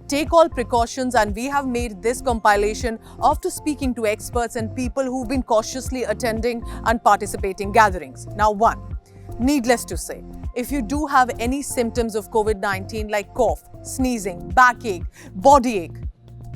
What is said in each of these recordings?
Take all precautions, and we have made this compilation after speaking to experts and people who've been cautiously attending and participating gatherings. Now, 1. Needless to say, if you do have any symptoms of COVID-19 like cough, sneezing, backache, body ache,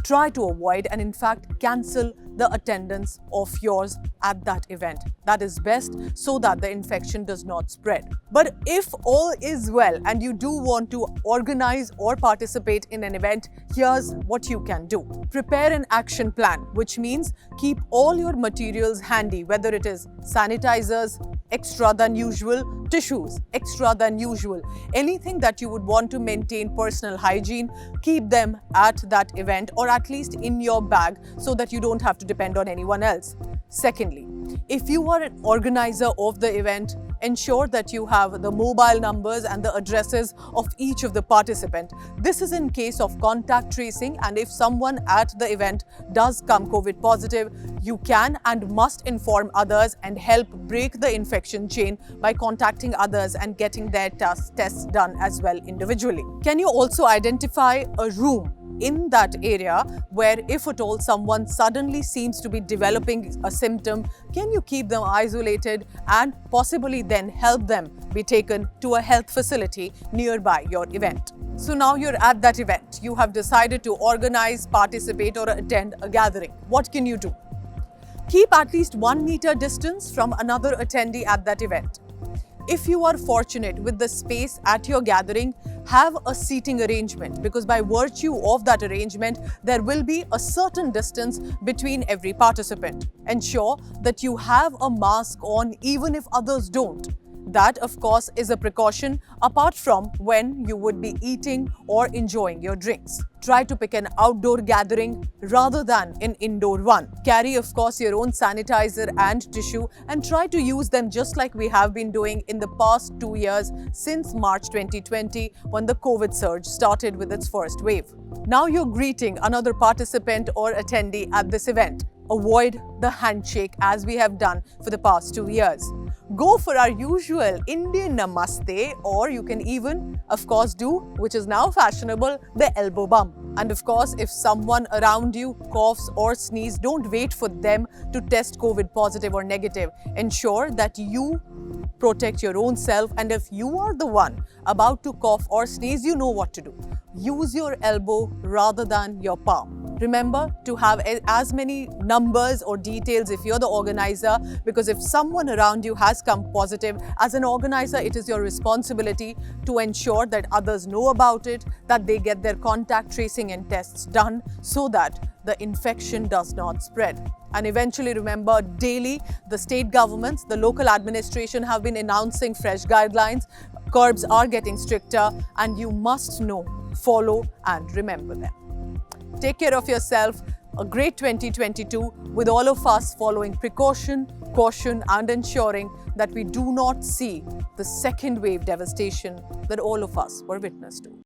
try to avoid and in fact cancel the attendance of yours at that event. That is best so that the infection does not spread. But if all is well and you do want to organize or participate in an event, here's what you can do. Prepare an action plan, which means keep all your materials handy, whether it is sanitizers, extra than usual, tissues, extra than usual, anything that you would want to maintain personal hygiene, keep them at that event or at least in your bag so that you don't have to depend on anyone else. Secondly, if you are an organizer of the event, ensure that you have the mobile numbers and the addresses of each of the participants. This is in case of contact tracing, and if someone at the event does come COVID positive, you can and must inform others and help break the infection chain by contacting others and getting their tests done as well individually. Can you also identify a room in that area where if at all someone suddenly seems to be developing a symptom, can you keep them isolated and possibly then help them be taken to a health facility nearby your event? So now you're at that event. You have decided to organize, participate or attend a gathering. What can you do? Keep at least 1 meter distance from another attendee at that event. If you are fortunate with the space at your gathering, have a seating arrangement, because by virtue of that arrangement, there will be a certain distance between every participant. Ensure that you have a mask on even if others don't. That, of course, is a precaution apart from when you would be eating or enjoying your drinks. Try to pick an outdoor gathering rather than an indoor one. Carry, of course, your own sanitizer and tissue and try to use them just like we have been doing in the past 2 years since March 2020 when the COVID surge started with its first wave. Now you're greeting another participant or attendee at this event. Avoid the handshake as we have done for the past 2 years. Go for our usual Indian namaste, or you can even, of course, do, which is now fashionable, the elbow bump. And of course, if someone around you coughs or sneezes, don't wait for them to test COVID positive or negative. Ensure that you protect your own self, and if you are the one about to cough or sneeze, you know what to do. Use your elbow rather than your palm. Remember to have as many numbers or details if you're the organizer, because if someone around you has come positive, as an organizer, it is your responsibility to ensure that others know about it, that they get their contact tracing and tests done so that the infection does not spread. And eventually, remember, daily, the state governments, the local administration have been announcing fresh guidelines. Curbs are getting stricter, and you must know, follow and remember them. Take care of yourself. A great 2022 with all of us following precaution, caution and ensuring that we do not see the second wave devastation that all of us were witness to.